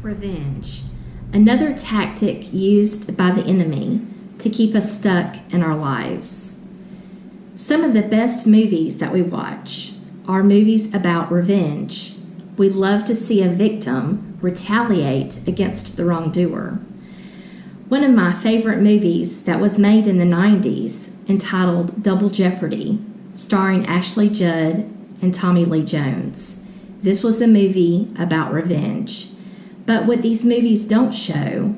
Revenge, another tactic used by the enemy to keep us stuck in our lives. Some of the best movies that we watch are movies about revenge. We love to see a victim retaliate against the wrongdoer. One of my favorite movies that was made in the 90s, entitled Double Jeopardy, starring Ashley Judd and Tommy Lee Jones. This was a movie about revenge. But what these movies don't show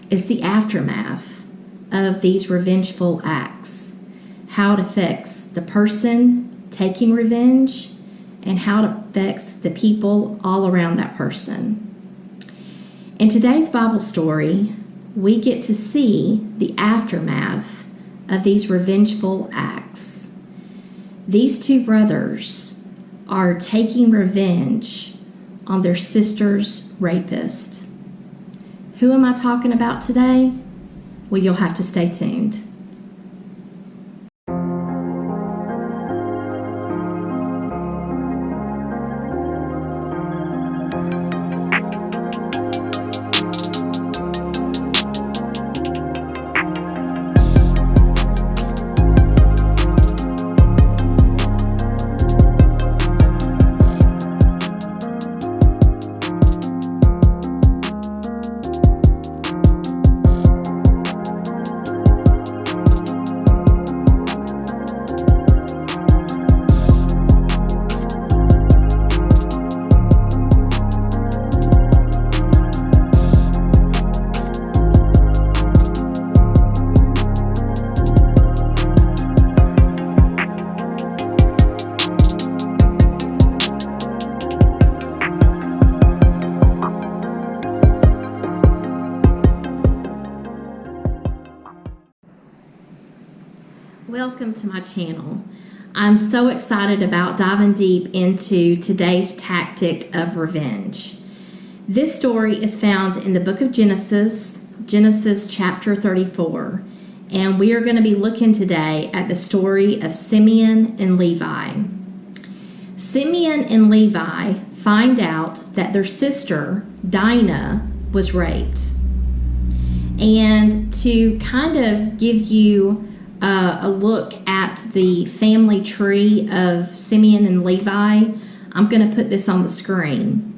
is the aftermath of these revengeful acts, how it affects the person taking revenge and how it affects the people all around that person. In today's Bible story, we get to see the aftermath of these revengeful acts. These two brothers are taking revenge on their sister's rapist. Who am I talking about today? Well, you'll have to stay tuned. Welcome to my channel. I'm so excited about diving deep into today's tactic of revenge. This story is found in the book of Genesis, Genesis chapter 34, and we are going to be looking today at the story of Simeon and Levi. Simeon and Levi find out that their sister, Dinah, was raped. And to kind of give you a look at the family tree of Simeon and Levi, I'm going to put this on the screen.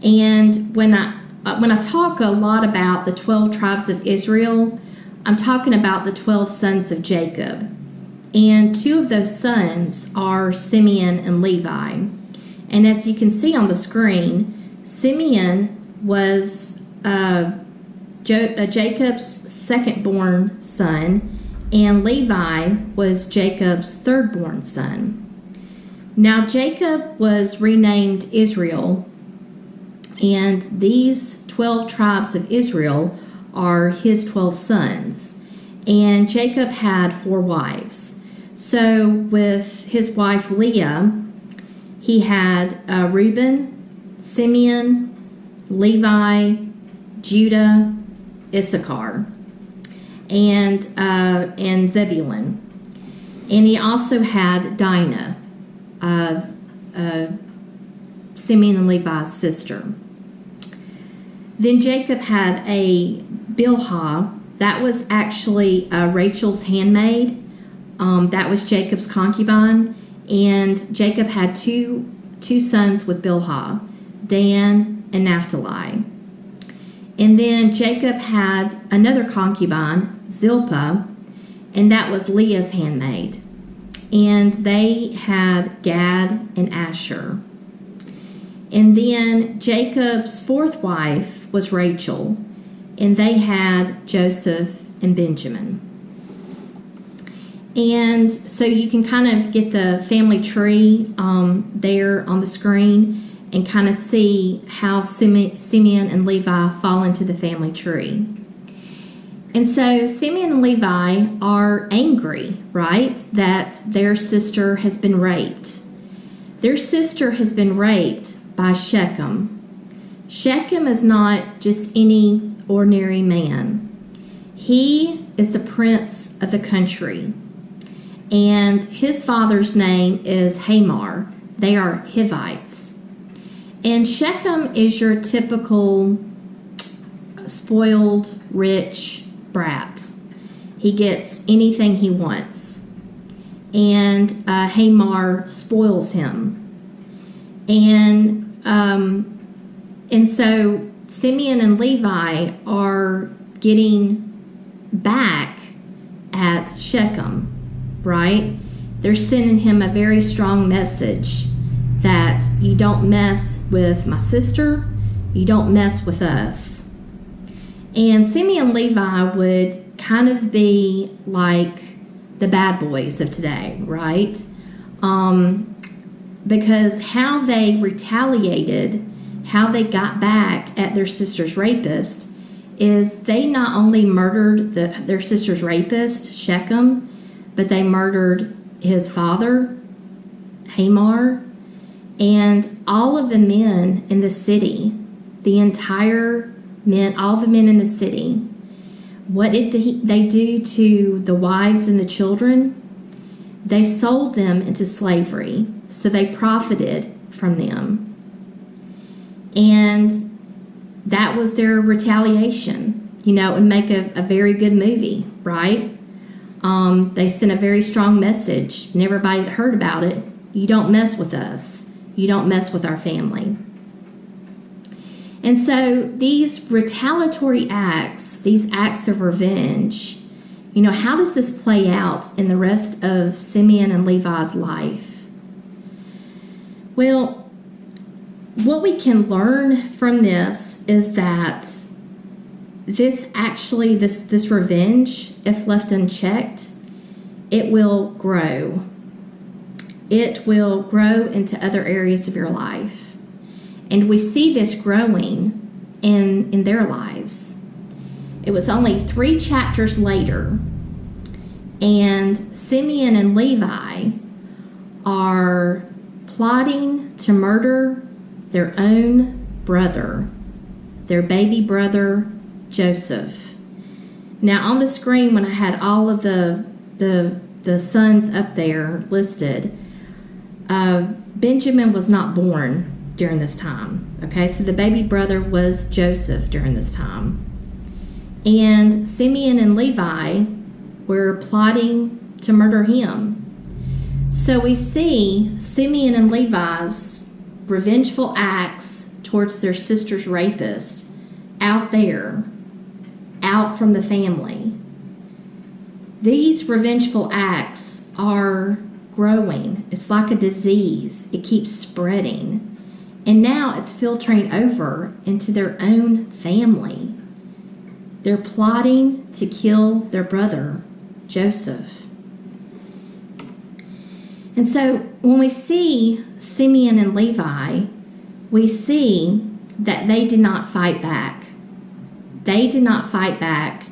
And when I talk a lot about the 12 tribes of Israel, I'm talking about the 12 sons of Jacob. And two of those sons are Simeon and Levi. And as you can see on the screen, Simeon was Jacob's second-born son, and Levi was Jacob's third-born son. Now Jacob was renamed Israel, and these 12 tribes of Israel are his 12 sons. And Jacob had 4 wives. So with his wife Leah, he had Reuben, Simeon, Levi, Judah, Issachar, and Zebulun. And he also had Dinah, Simeon and Levi's sister. Then Jacob had a Bilhah. That was actually Rachel's handmaid. That was Jacob's concubine. And Jacob had two sons with Bilhah, Dan and Naphtali. And then Jacob had another concubine, Zilpah, and that was Leah's handmaid. And they had Gad and Asher. And then Jacob's 4th wife was Rachel, and they had Joseph and Benjamin. And so you can kind of get the family tree there on the screen and kind of see how Simeon and Levi fall into the family tree. And so Simeon and Levi are angry, right, that their sister has been raped. Their sister has been raped by Shechem. Shechem is not just any ordinary man. He is the prince of the country. And his father's name is Hamor. They are Hivites. And Shechem is your typical spoiled, rich brat. He gets anything he wants. And Hamar spoils him. And so Simeon and Levi are getting back at Shechem, right? They're sending him a very strong message that you don't mess with my sister, you don't mess with us. And Simeon and Levi would kind of be like the bad boys of today, right? Because how they retaliated, how they got back at their sister's rapist, is they not only murdered their sister's rapist, Shechem, but they murdered his father, Hamar, and all of the men in the city, all the men in the city. What did they do to the wives and the children? They sold them into slavery, so they profited from them. And that was their retaliation. You know, it would make a very good movie, right? They sent a very strong message, and everybody that heard about it, you don't mess with us. You don't mess with our family. And so these retaliatory acts, these acts of revenge, you know, how does this play out in the rest of Simeon and Levi's life? Well, what we can learn from this is that this revenge, if left unchecked, it will grow. It will grow into other areas of your life. And we see this growing in their lives. It was only 3 chapters later, and Simeon and Levi are plotting to murder their own brother, their baby brother, Joseph. Now, on the screen, when I had all of the sons up there listed, Benjamin was not born during this time. Okay, so the baby brother was Joseph during this time. And Simeon and Levi were plotting to murder him. So we see Simeon and Levi's revengeful acts towards their sister's rapist out there, out from the family. These revengeful acts are growing. It's like a disease. It keeps spreading. And now it's filtering over into their own family. They're plotting to kill their brother, Joseph. And so when we see Simeon and Levi, we see that they did not fight back. They did not fight back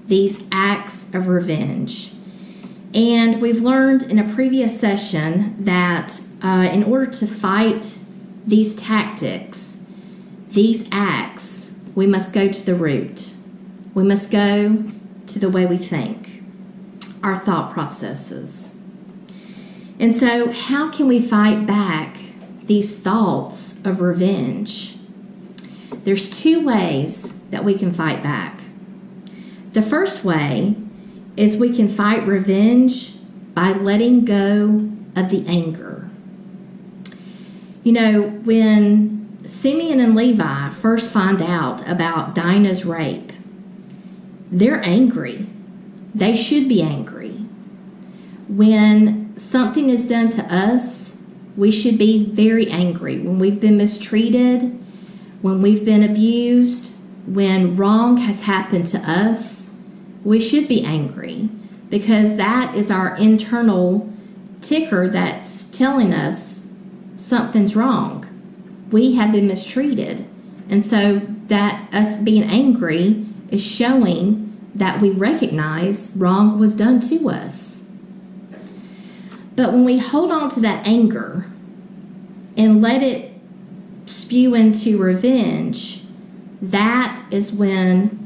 these acts of revenge. And we've learned in a previous session that in order to fight these tactics, these acts, we must go to the root. We must go to the way we think, our thought processes. And so how can we fight back these thoughts of revenge? There's 2 ways that we can fight back. The first way is we can fight revenge by letting go of the anger. You know, when Simeon and Levi first find out about Dinah's rape, they're angry. They should be angry. When something is done to us, we should be very angry. When we've been mistreated, when we've been abused, when wrong has happened to us, we should be angry, because that is our internal ticker that's telling us something's wrong. We have been mistreated. And so that us being angry is showing that we recognize wrong was done to us. But when we hold on to that anger and let it spew into revenge, that is when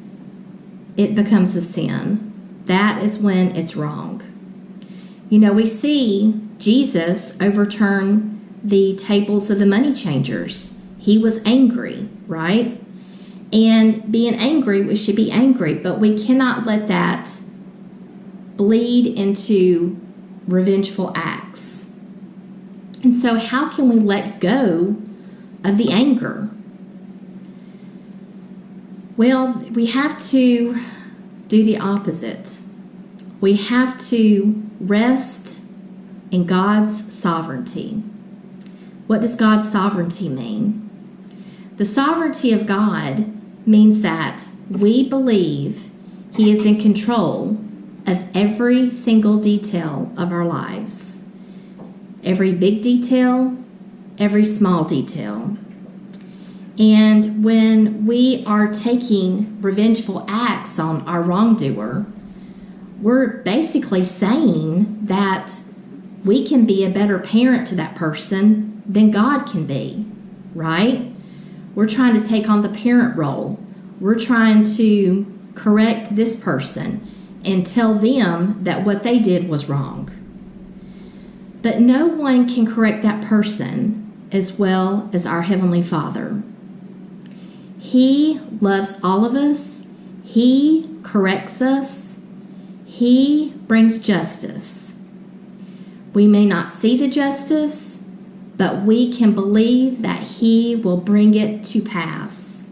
it becomes a sin. That is when it's wrong. You know, we see Jesus overturn the tables of the money changers. He was angry, right? And being angry, we should be angry, but we cannot let that bleed into revengeful acts. And so how can we let go of the anger? Well, we have to do the opposite. We have to rest in God's sovereignty. What does God's sovereignty mean? The sovereignty of God means that we believe He is in control of every single detail of our lives. Every big detail, every small detail. And when we are taking revengeful acts on our wrongdoer, we're basically saying that we can be a better parent to that person than God can be, right? We're trying to take on the parent role. We're trying to correct this person and tell them that what they did was wrong. But no one can correct that person as well as our Heavenly Father. He loves all of us. He corrects us. He brings justice. We may not see the justice, but we can believe that He will bring it to pass.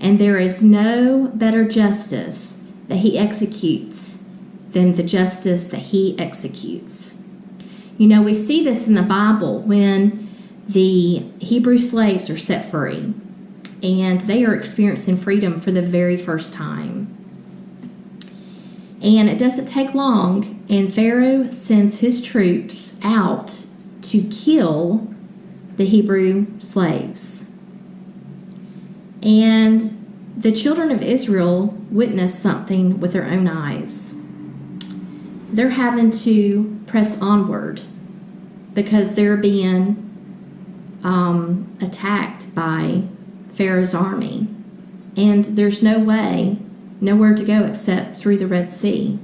And there is no better justice that He executes than the justice that He executes. You know, we see this in the Bible when the Hebrew slaves are set free and they are experiencing freedom for the very first time. And it doesn't take long, and Pharaoh sends his troops out to kill the Hebrew slaves. And the children of Israel witnessed something with their own eyes. They're having to press onward because they're being attacked by Pharaoh's army. And there's nowhere to go except through the Red Sea.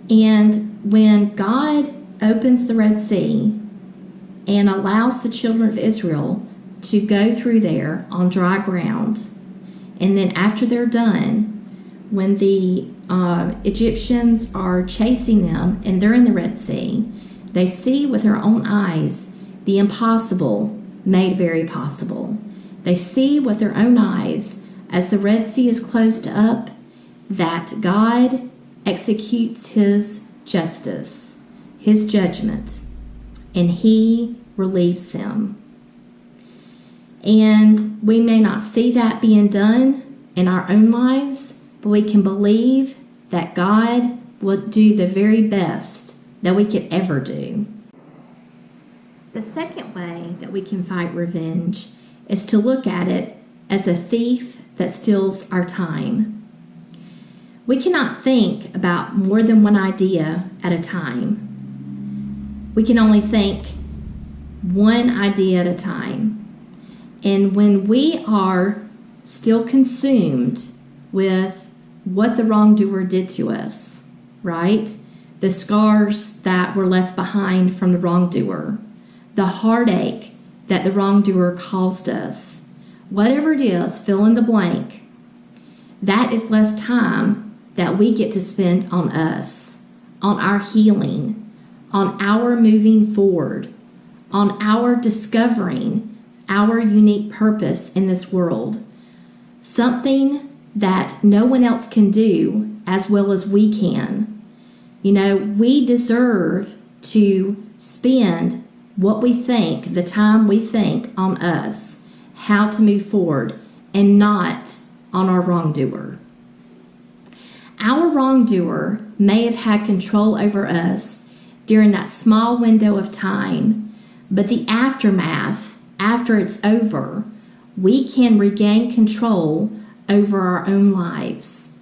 And when God opens the Red Sea and allows the children of Israel to go through there on dry ground, and then after they're done, when the Egyptians are chasing them and they're in the Red Sea, they see with their own eyes the impossible made very possible. They see with their own eyes, as the Red Sea is closed up, that God executes His justice, His judgment, and He relieves them. And we may not see that being done in our own lives, but we can believe that God will do the very best that we could ever do. The second way that we can fight revenge is to look at it as a thief that steals our time. We cannot think about more than one idea at a time. We can only think one idea at a time. And when we are still consumed with what the wrongdoer did to us, right? The scars that were left behind from the wrongdoer, the heartache that the wrongdoer caused us, whatever it is, fill in the blank, that is less time that we get to spend on us, on our healing, on our moving forward, on our discovering our unique purpose in this world, something that no one else can do as well as we can. You know, we deserve to spend what we think, the time we think on us, how to move forward, and not on our wrongdoer. Our wrongdoer may have had control over us during that small window of time, but the aftermath, after it's over, we can regain control over our own lives.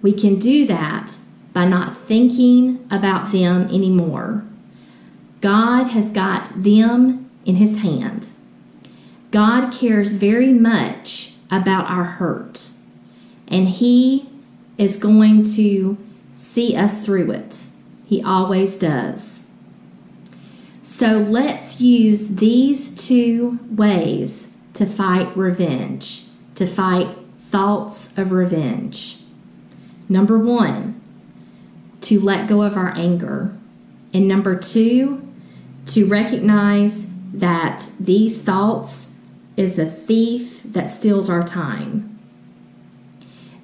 We can do that by not thinking about them anymore. God has got them in His hand. God cares very much about our hurt, and He is going to see us through it. He always does. So let's use these two ways to fight revenge, to fight thoughts of revenge. Number 1, to let go of our anger. And number 2, to recognize that these thoughts is a thief that steals our time.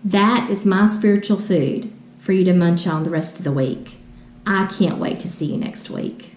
That is my spiritual food for you to munch on the rest of the week. I can't wait to see you next week.